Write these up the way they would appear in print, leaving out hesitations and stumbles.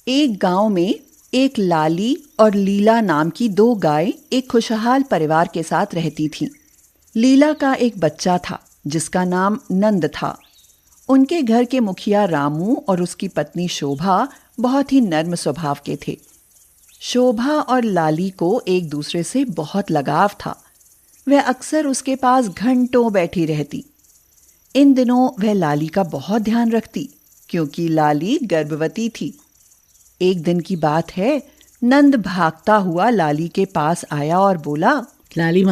एक गांव में एक लाली और लीला नाम की दो गायें एक खुशहाल परिवार के साथ रहती थीं। लीला का एक बच्चा था जिसका नाम नंद था। उनके घर के मुखिया रामू और उसकी पत्नी शोभा बहुत ही नर्म स्वभाव के थे। शोभा और लाली को एक दूसरे से बहुत लगाव था। वह अक्सर उसके पास घंटों बैठी रहती। इन दिनों वह लाली का बहुत ध्यान रखती क्योंकि लाली गर्भवती थी। एक दिन की बात है, नंद भागता हुआ लाली के पास आया और बोला, लाली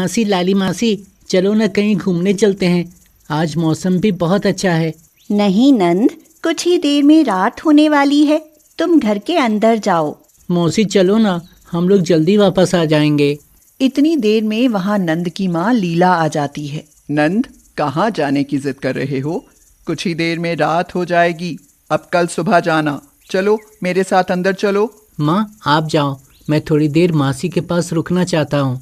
मासी, चलो ना कहीं घूमने चलते हैं। आज मौसम भी बहुत अच्छा है। नहीं नंद, कुछ ही देर में रात होने वाली है, तुम घर के अंदर जाओ। मौसी चलो ना, हम लोग जल्दी वापस आ जाएंगे। इतनी देर में वहां नंद की माँ लीला आ जाती है। नंद, कहाँ जाने की जिद कर रहे हो? कुछ ही देर में रात हो जाएगी, अब कल सुबह जाना। चलो मेरे साथ अंदर चलो। माँ आप जाओ, मैं थोड़ी देर मासी के पास रुकना चाहता हूँ।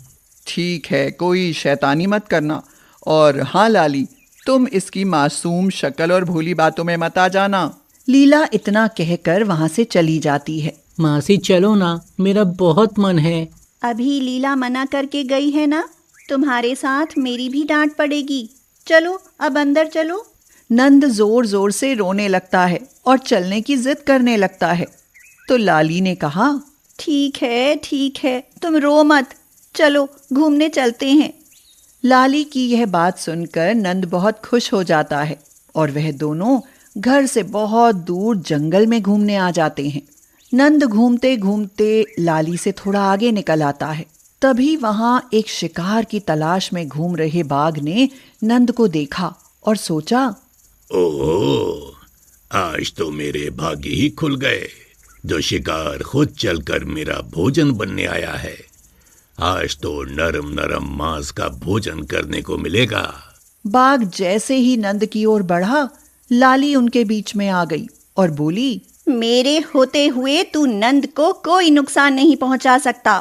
ठीक है, कोई शैतानी मत करना। और हाँ लाली, तुम इसकी मासूम शक्ल और भोली बातों में मत आ जाना। लीला इतना कहकर वहां से चली जाती है। मासी चलो ना, मेरा बहुत मन है। अभी लीला मना करके गई है ना, तुम्हारे साथ मेरी भी डांट पड़ेगी। चलो अब अंदर चलो। नंद जोर जोर से रोने लगता है और चलने की जिद करने लगता है। तो लाली ने कहा, ठीक है, तुम रो मत, चलो घूमने चलते हैं। लाली की यह बात सुनकर नंद बहुत खुश हो जाता है और वह दोनों घर से बहुत दूर जंगल में घूमने आ जाते हैं। नंद घूमते घूमते लाली से थोड़ा आगे निकल आता है। तभी वहां एक शिकार की तलाश में घूम रहे बाघ ने नंद को देखा और सोचा, ओह, आज तो मेरे भाग्य ही खुल गए। जो शिकार खुद चलकर मेरा भोजन बनने आया है, आज तो नरम नरम मांस का भोजन करने को मिलेगा। बाघ जैसे ही नंद की ओर बढ़ा, लाली उनके बीच में आ गई और बोली, मेरे होते हुए तू नंद को कोई नुकसान नहीं पहुंचा सकता।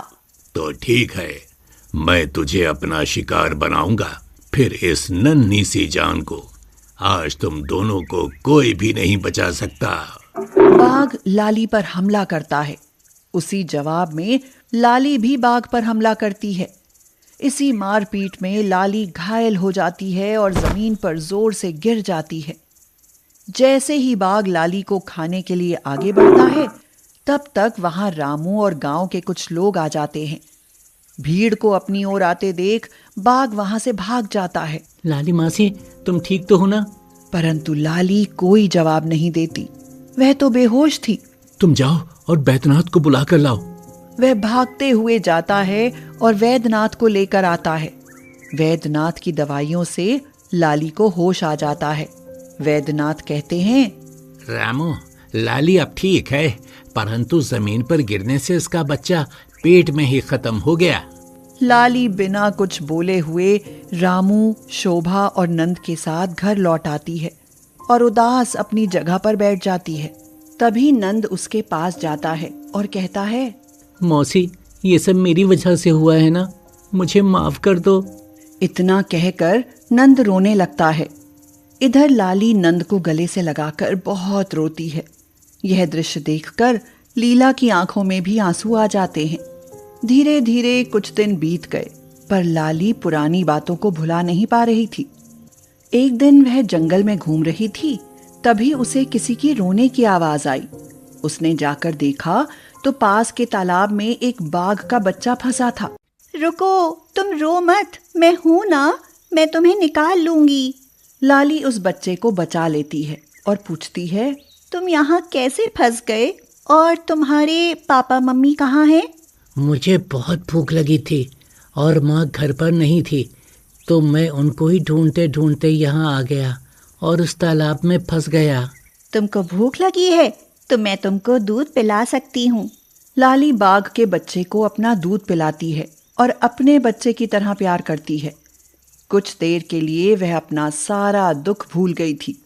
तो ठीक है, मैं तुझे अपना शिकार बनाऊंगा। फिर इस नन्ही सी जान को आज तुम दोनों को कोई भी नहीं बचा सकता। बाघ लाली पर हमला करता है। उसी जवाब में लाली भी बाघ पर हमला करती है। इसी मारपीट में लाली घायल हो जाती है और जमीन पर जोर से गिर जाती है। जैसे ही बाघ लाली को खाने के लिए आगे बढ़ता है, तब तक वहां रामू और गांव के कुछ लोग आ जाते हैं। भीड़ को अपनी ओर आते देख बाघ वहां से भाग जाता है। लाली मासी, तुम ठीक तो हो ना? परंतु लाली कोई जवाब नहीं देती। वह तो बेहोश थी। तुम जाओ और बैद्यनाथ को बुला कर लाओ। वह भागते हुए जाता है और वैद्यनाथ को लेकर आता है। वैद्यनाथ की दवाइयों से लाली को होश आ जाता है। वैद्यनाथ कहते हैं, रामू, लाली अब ठीक है, परंतु जमीन पर गिरने से इसका बच्चा पेट में ही खत्म हो गया। लाली बिना कुछ बोले हुए रामू, शोभा और नंद के साथ घर लौट आती है और उदास अपनी जगह पर बैठ जाती है। तभी नंद उसके पास जाता है और कहता है, मौसी, ये सब मेरी वजह से हुआ है ना, मुझे माफ कर दो। इतना कहकर नंद रोने लगता है। इधर लाली नंद को गले से लगाकर बहुत रोती है। यह दृश्य देखकर लीला की आंखों में भी आंसू आ जाते हैं। धीरे धीरे कुछ दिन बीत गए, पर लाली पुरानी बातों को भुला नहीं पा रही थी। एक दिन वह जंगल में घूम रही थी, तभी उसे किसी की रोने की आवाज आई। उसने जाकर देखा तो पास के तालाब में एक बाघ का बच्चा फंसा था। रुको, तुम रो मत, मैं हूं ना, मैं तुम्हें निकाल लूंगी। लाली उस बच्चे को बचा लेती है और पूछती है, तुम यहाँ कैसे फंस गए और तुम्हारे पापा मम्मी कहाँ हैं? मुझे बहुत भूख लगी थी और माँ घर पर नहीं थी, तो मैं उनको ही ढूंढते ढूंढते यहाँ आ गया और उस तालाब में फंस गया। तुमको भूख लगी है तो मैं तुमको दूध पिला सकती हूँ। लाली बाघ के बच्चे को अपना दूध पिलाती है और अपने बच्चे की तरह प्यार करती है। कुछ देर के लिए वह अपना सारा दुख भूल गई थी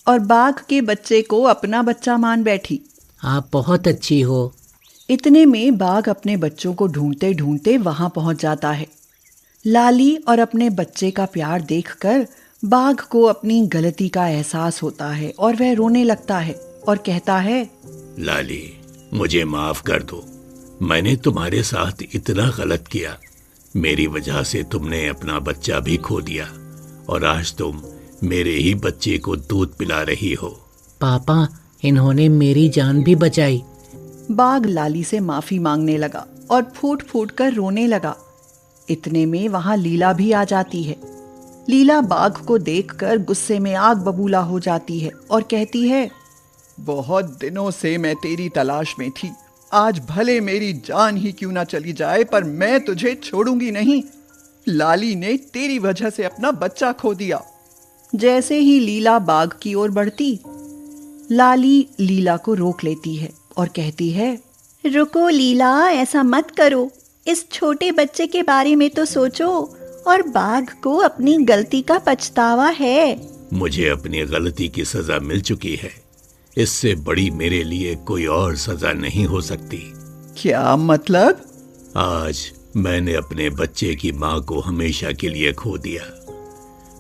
और बाघ के बच्चे को अपना बच्चा मान बैठी। आप बहुत अच्छी हो। इतने में बाघ अपने बच्चों को ढूंढते ढूंढते वहां पहुंच जाता है। लाली और अपने बच्चे का प्यार देखकर बाघ को अपनी गलती का एहसास होता है और वह रोने लगता है और कहता है, लाली, मुझे माफ कर दो। मैंने तुम्हारे साथ इतना गलत किया। मेरी वजह से तुमने अपना बच्चा भी खो दिया और आज तुम मेरे ही बच्चे को दूध पिला रही हो। पापा, इन्होंने मेरी जान भी बचाई। बाघ लाली से माफी मांगने लगा और फूट फूट कर रोने लगा। इतने में वहां लीला भी आ जाती है। लीला बाघ को देखकर गुस्से में आग बबूला हो जाती है और कहती है, बहुत दिनों से मैं तेरी तलाश में थी। आज भले मेरी जान ही क्यों ना चली जाए, पर मैं तुझे छोड़ूंगी नहीं। लाली ने तेरी वजह से अपना बच्चा खो दिया। जैसे ही लीला बाघ की ओर बढ़ती, लाली लीला को रोक लेती है और कहती है, रुको लीला, ऐसा मत करो। इस छोटे बच्चे के बारे में तो सोचो और बाघ को अपनी गलती का पछतावा है। मुझे अपनी गलती की सजा मिल चुकी है। इससे बड़ी मेरे लिए कोई और सजा नहीं हो सकती। क्या मतलब? आज मैंने अपने बच्चे की माँ को हमेशा के लिए खो दिया।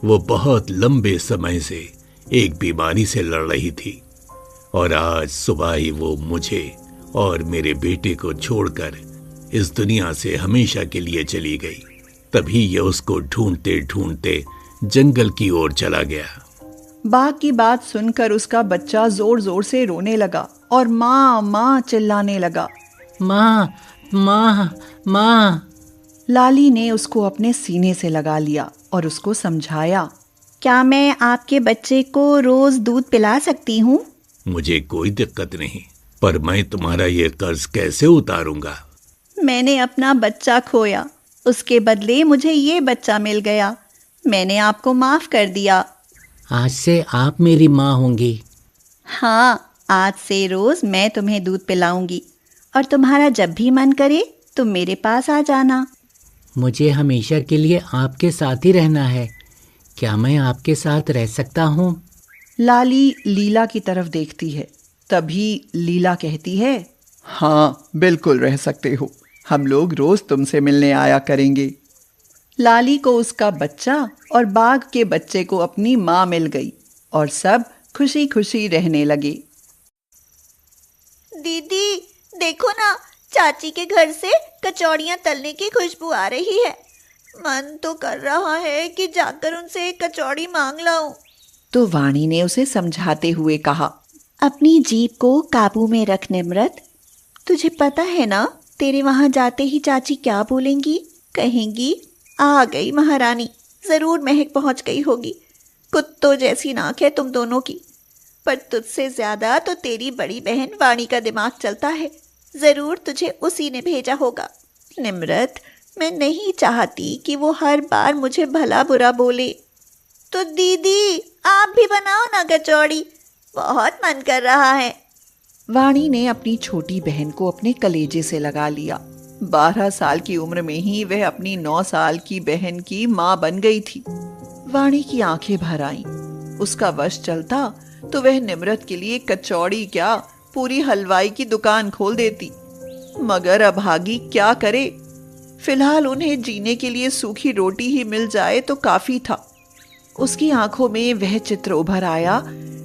वो बहुत लंबे समय से एक बीमारी से लड़ रही थी और आज सुबह ही वो मुझे और मेरे बेटे को छोड़कर इस दुनिया से हमेशा के लिए चली गई। तभी ये उसको ढूंढते ढूंढते जंगल की ओर चला गया। बाघ की बात सुनकर उसका बच्चा जोर जोर से रोने लगा और माँ माँ चिल्लाने लगा। माँ, माँ, माँ। लाली ने उसको अपने सीने से लगा लिया और उसको समझाया, क्या मैं आपके बच्चे को रोज दूध पिला सकती हूँ? मुझे कोई दिक्कत नहीं, पर मैं तुम्हारा ये कर्ज कैसे उतारूंगा? मैंने अपना बच्चा खोया, उसके बदले मुझे ये बच्चा मिल गया। मैंने आपको माफ कर दिया। आज से आप मेरी माँ होंगी। हाँ, आज से रोज मैं तुम्हें दूध पिलाऊंगी और तुम्हारा जब भी मन करे तुम मेरे पास आ जाना। मुझे हमेशा के लिए आपके साथ ही रहना है। क्या मैं आपके साथ रह सकता हूँ? लाली लीला की तरफ देखती है। तभी लीला कहती है, हाँ, बिल्कुल रह सकते हो। हम लोग रोज तुमसे मिलने आया करेंगे। लाली को उसका बच्चा और बाघ के बच्चे को अपनी माँ मिल गई और सब खुशी खुशी रहने लगे। दीदी देखो ना, चाची के घर से कचौड़ियाँ तलने की खुशबू आ रही है। मन तो कर रहा है कि जाकर उनसे एक कचौड़ी मांग लाऊं। तो वाणी ने उसे समझाते हुए कहा, अपनी जीभ को काबू में रख निम्रत। तुझे पता है ना, तेरे वहां जाते ही चाची क्या बोलेंगी? कहेंगी, आ गई महारानी। जरूर महक पहुंच गई होगी। कुत्तों जैसी नाक है तुम दोनों की, पर तुझसे ज्यादा तो तेरी बड़ी बहन वाणी का दिमाग चलता है। जरूर तुझे उसी ने भेजा होगा। निम्रत, मैं नहीं चाहती कि वो हर बार मुझे भला बुरा बोले। तो दीदी आप भी बनाओ ना कचौड़ी, बहुत मन कर रहा है। वाणी ने अपनी छोटी बहन को अपने कलेजे से लगा लिया। 12 साल की उम्र में ही वह अपनी 9 साल की बहन की माँ बन गई थी। वाणी की आंखें भर आईं। उसका वश चलता तो वह निम्रत के लिए कचौड़ी क्या, पूरी हलवाई की दुकान खोल देती। मगर अभागी क्या करे? फिलहाल उन्हें जीने के लिए सूखी रोटी ही मिल जाए तो काफी था। उसकी आंखों में वह चित्र उभर आया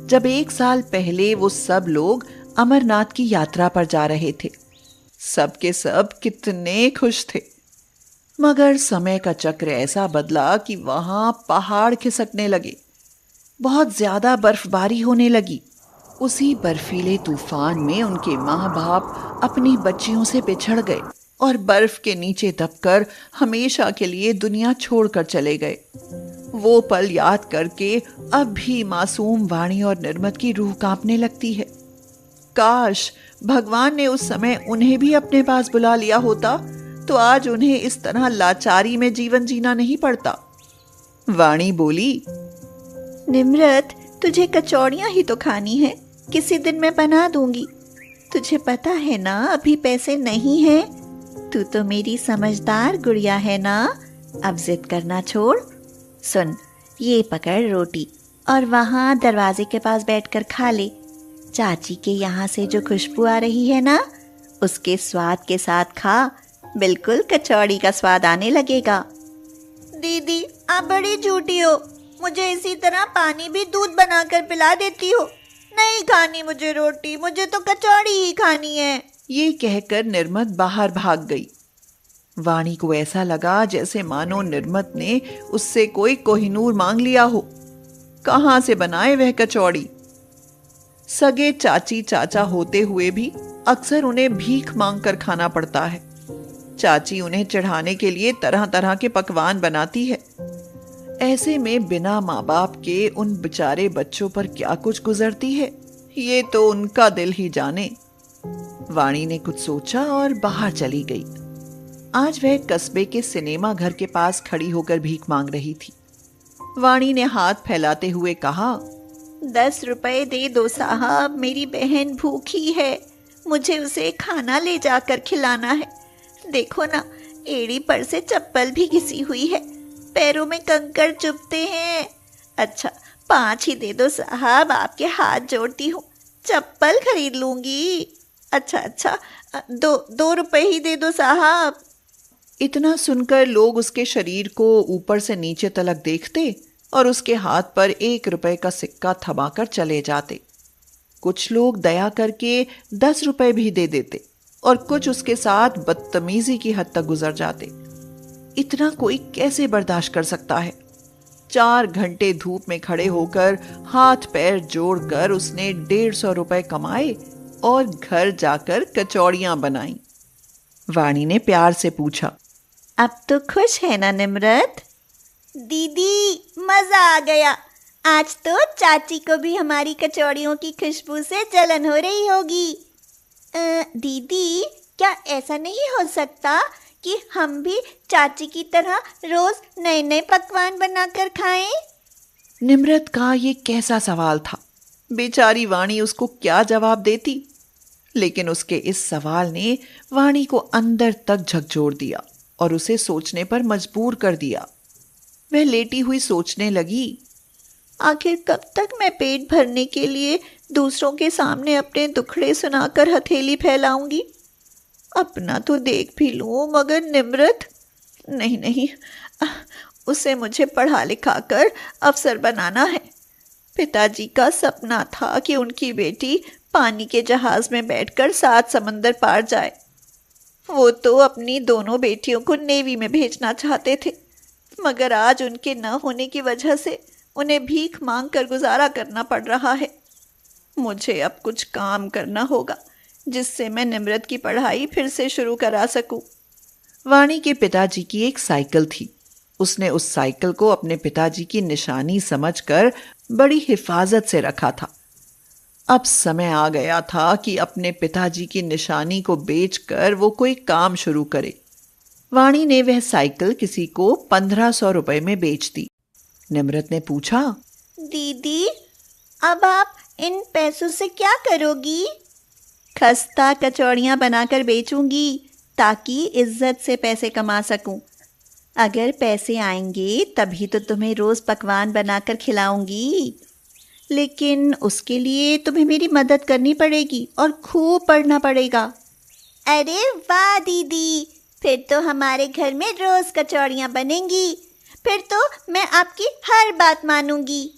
जब 1 साल पहले वो सब लोग अमरनाथ की यात्रा पर जा रहे थे। सब के सब कितने खुश थे। मगर समय का चक्र ऐसा बदला कि वहां पहाड़ खिसकने लगे। बहुत ज्यादा बर्फबारी होने लगी। उसी बर्फीले तूफान में उनके माँ बाप अपनी बच्चियों से बिछड़ गए और बर्फ के नीचे दबकर हमेशा के लिए दुनिया छोड़कर चले गए। वो पल याद करके अब भी मासूम वाणी और निर्मत की रूह कांपने लगती है। काश भगवान ने उस समय उन्हें भी अपने पास बुला लिया होता तो आज उन्हें इस तरह लाचारी में जीवन जीना नहीं पड़ता। वाणी बोली, निम्रत, तुझे कचौड़ियाँ ही तो खानी है। किसी दिन मैं बना दूंगी। तुझे पता है ना, अभी पैसे नहीं हैं। तू तो मेरी समझदार गुड़िया है ना। अब जिद करना छोड़। सुन, ये पकड़ रोटी और वहाँ दरवाजे के पास बैठकर खा ले। चाची के यहाँ से जो खुशबू आ रही है ना, उसके स्वाद के साथ खा। बिल्कुल कचौड़ी का स्वाद आने लगेगा। दीदी आप बड़ी झूठी हो। मुझे इसी तरह पानी भी दूध बनाकर पिला देती हो। नहीं खानी मुझे रोटी, मुझे तो कचौड़ी ही खानी है। ये कहकर निर्मत बाहर भाग गई। वाणी को ऐसा लगा जैसे मानो निर्मत ने उससे कोई कोहिनूर मांग लिया हो। कहां से बनाए वह कचौड़ी? सगे चाची चाचा होते हुए भी अक्सर उन्हें भीख मांगकर खाना पड़ता है। चाची उन्हें चढ़ाने के लिए तरह तरह के पकवान बनाती है। ऐसे में बिना माँ बाप के उन बेचारे बच्चों पर क्या कुछ गुजरती है, ये तो उनका दिल ही जाने। वाणी ने कुछ सोचा और बाहर चली गई। आज वह कस्बे के सिनेमा घर के पास खड़ी होकर भीख मांग रही थी। वाणी ने हाथ फैलाते हुए कहा, 10 रुपए दे दो साहब, मेरी बहन भूखी है, मुझे उसे खाना ले जाकर खिलाना है। देखो ना, एड़ी पर से चप्पल भी घिसी हुई है, पैरों में कंकड़ चुभते हैं। अच्छा 5 ही दे दो साहब, आपके हाथ जोड़ती हूँ, चप्पल खरीद लूंगी। अच्छा 2 रुपए ही दे दो साहब। इतना सुनकर लोग उसके शरीर को ऊपर से नीचे तलक देखते और उसके हाथ पर 1 रुपए का सिक्का थमाकर चले जाते। कुछ लोग दया करके 10 रुपए भी दे देते और कुछ उसके साथ बदतमीजी की हद तक गुजर जाते। इतना कोई कैसे बर्दाश्त कर सकता है? 4 घंटे धूप में खड़े होकर हाथ पैर जोड़कर उसने 150 रुपए कमाए और घर जाकर कचौड़ियां बनाई। वाणी ने प्यार से पूछा, अब तो खुश है ना निम्रत? दीदी मजा आ गया, आज तो चाची को भी हमारी कचौड़ियों की खुशबू से जलन हो रही होगी। दीदी क्या ऐसा नहीं हो सकता कि हम भी चाची की तरह रोज नए नए पकवान बनाकर खाएं? निम्रत का ये कैसा सवाल था? बेचारी वाणी उसको क्या जवाब देती? लेकिन उसके इस सवाल ने वाणी को अंदर तक झकझोर दिया और उसे सोचने पर मजबूर कर दिया। वह लेटी हुई सोचने लगी, आखिर कब तक मैं पेट भरने के लिए दूसरों के सामने अपने दुखड़े सुनाकर हथेली फैलाऊंगी? अपना तो देख भी लूं, मगर निम्रत नहीं, उसे मुझे पढ़ा लिखा कर अफसर बनाना है। पिताजी का सपना था कि उनकी बेटी पानी के जहाज में बैठकर 7 समंदर पार जाए। वो तो अपनी दोनों बेटियों को नेवी में भेजना चाहते थे, मगर आज उनके न होने की वजह से उन्हें भीख मांग कर गुजारा करना पड़ रहा है। मुझे अब कुछ काम करना होगा जिससे मैं निम्रत की पढ़ाई फिर से शुरू करा सकूं। वाणी के पिताजी की एक साइकिल थी। उसने उस साइकिल को अपने पिताजी की निशानी समझकर बड़ी हिफाजत से रखा था। अब समय आ गया था कि अपने पिताजी की निशानी को बेचकर वो कोई काम शुरू करे। वाणी ने वह साइकिल किसी को 1500 रुपए में बेच दी। निम्रत ने पूछा, दीदी अब आप इन पैसों से क्या करोगी? खस्ता कचौड़ियाँ बनाकर बेचूंगी ताकि इज्जत से पैसे कमा सकूं। अगर पैसे आएंगे तभी तो तुम्हें रोज पकवान बनाकर खिलाऊंगी, लेकिन उसके लिए तुम्हें मेरी मदद करनी पड़ेगी और खूब पढ़ना पड़ेगा। अरे वाह दीदी, फिर तो हमारे घर में रोज कचौड़ियाँ बनेंगी, फिर तो मैं आपकी हर बात मानूंगी।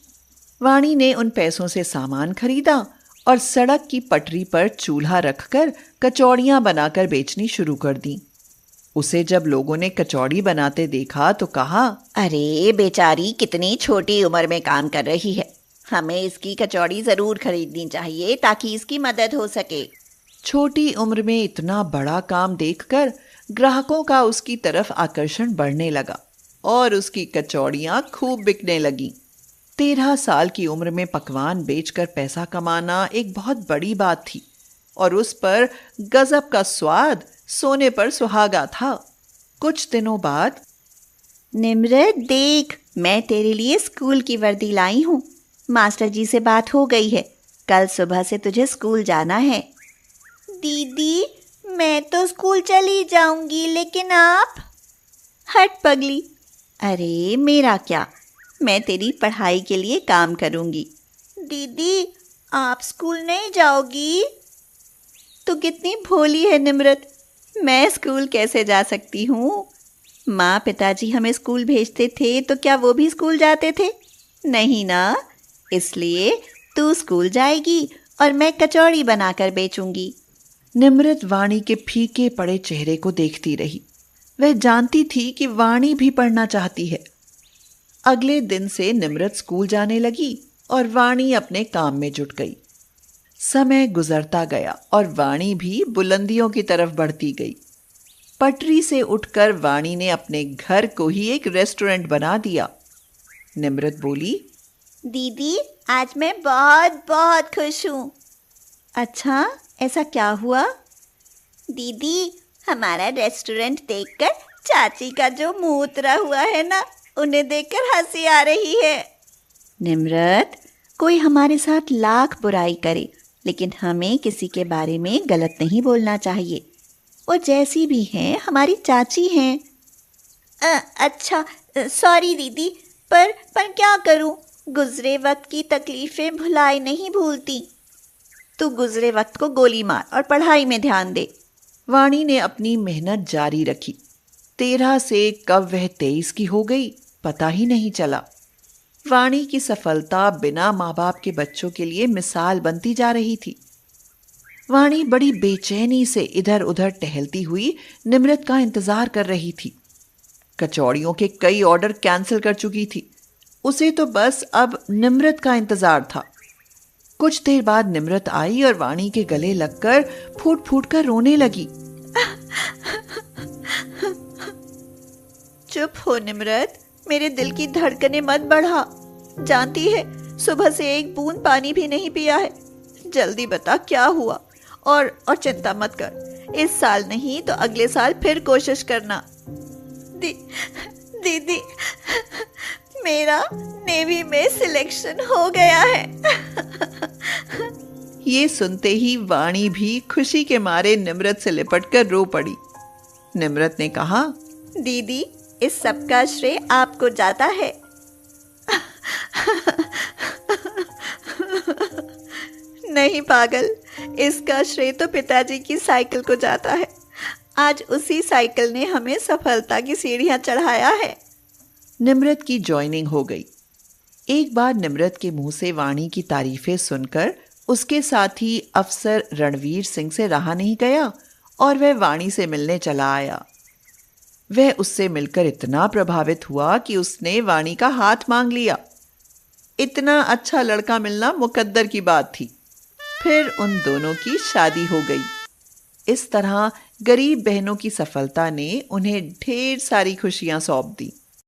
वाणी ने उन पैसों से सामान खरीदा और सड़क की पटरी पर चूल्हा रखकर कचौड़ियां बनाकर बेचनी शुरू कर दी। उसे जब लोगों ने कचौड़ी बनाते देखा तो कहा, अरे बेचारी कितनी छोटी उम्र में काम कर रही है, हमें इसकी कचौड़ी जरूर खरीदनी चाहिए ताकि इसकी मदद हो सके। छोटी उम्र में इतना बड़ा काम देखकर ग्राहकों का उसकी तरफ आकर्षण बढ़ने लगा और उसकी कचौड़ियां खूब बिकने लगी। 13 साल की उम्र में पकवान बेचकर पैसा कमाना एक बहुत बड़ी बात थी और उस पर गजब का स्वाद सोने पर सुहागा था। कुछ दिनों बाद, निम्रत देख, मैं तेरे लिए स्कूल की वर्दी लाई हूँ। मास्टर जी से बात हो गई है, कल सुबह से तुझे स्कूल जाना है। दीदी मैं तो स्कूल चली जाऊंगी, लेकिन आप? हट पगली, अरे मेरा क्या, मैं तेरी पढ़ाई के लिए काम करूंगी। दीदी आप स्कूल नहीं जाओगी? तू कितनी भोली है निम्रत, मैं स्कूल कैसे जा सकती हूँ? माँ पिताजी हमें स्कूल भेजते थे तो क्या वो भी स्कूल जाते थे? नहीं ना, इसलिए तू स्कूल जाएगी और मैं कचौड़ी बनाकर बेचूंगी। निम्रत वाणी के फीके पड़े चेहरे को देखती रही। वह जानती थी कि वाणी भी पढ़ना चाहती है। अगले दिन से निम्रत स्कूल जाने लगी और वाणी अपने काम में जुट गई। समय गुजरता गया और वाणी भी बुलंदियों की तरफ बढ़ती गई। पटरी से उठकर वाणी ने अपने घर को ही एक रेस्टोरेंट बना दिया। निम्रत बोली, दीदी आज मैं बहुत बहुत खुश हूँ। अच्छा, ऐसा क्या हुआ? दीदी, हमारा रेस्टोरेंट देखकर चाची का जो मुंह उतरा हुआ है ना, उन्हें देखकर हंसी आ रही है। निम्रत, कोई हमारे साथ लाख बुराई करे, लेकिन हमें किसी के बारे में गलत नहीं बोलना चाहिए। वो जैसी भी हैं, हमारी चाची हैं। अच्छा, सॉरी दीदी, पर क्या करूं? गुजरे वक्त की तकलीफें भुलाई नहीं भूलती। तू गुजरे वक्त को गोली मार और पढ़ाई में ध्यान दे। वाणी ने अपनी मेहनत जारी रखी। 13 से कब वह 23 की हो गई, पता ही नहीं चला। वाणी की सफलता बिना माँ बाप के बच्चों के लिए मिसाल बनती जा रही थी। वाणी बड़ी बेचैनी से इधर उधर टहलती हुई निम्रत का इंतजार कर रही थी। कचौड़ियों के कई ऑर्डर कैंसिल कर चुकी थी। उसे तो बस अब निम्रत का इंतजार था। कुछ देर बाद निम्रत आई और वाणी के गले लगकर फूट फूट कर रोने लगी। चुप हो निम्रत, मेरे दिल की धड़कनें मत बढ़ा। जानती है, सुबह से एक बूंद पानी भी नहीं पिया है। जल्दी बता क्या हुआ। और चिंता मत कर, इस साल नहीं तो अगले साल फिर कोशिश करना। दीदी, मेरा नेवी में सिलेक्शन हो गया है। ये सुनते ही वाणी भी खुशी के मारे निम्रत से लिपटकर रो पड़ी। निम्रत ने कहा, दीदी, इस सब का श्रेय आपको जाता है। नहीं पागल, इसका श्रेय तो पिताजी की साइकिल को जाता है। आज उसी साइकिल ने हमें सफलता की सीढ़ियां चढ़ाया है। निम्रत की ज्वाइनिंग हो गई। एक बार निम्रत के मुंह से वाणी की तारीफें सुनकर उसके साथी अफसर रणवीर सिंह से रहा नहीं गया और वह वाणी से मिलने चला आया। वह उससे मिलकर इतना प्रभावित हुआ कि उसने वाणी का हाथ मांग लिया। इतना अच्छा लड़का मिलना मुकद्दर की बात थी। फिर उन दोनों की शादी हो गई। इस तरह गरीब बहनों की सफलता ने उन्हें ढेर सारी खुशियां सौंप दी।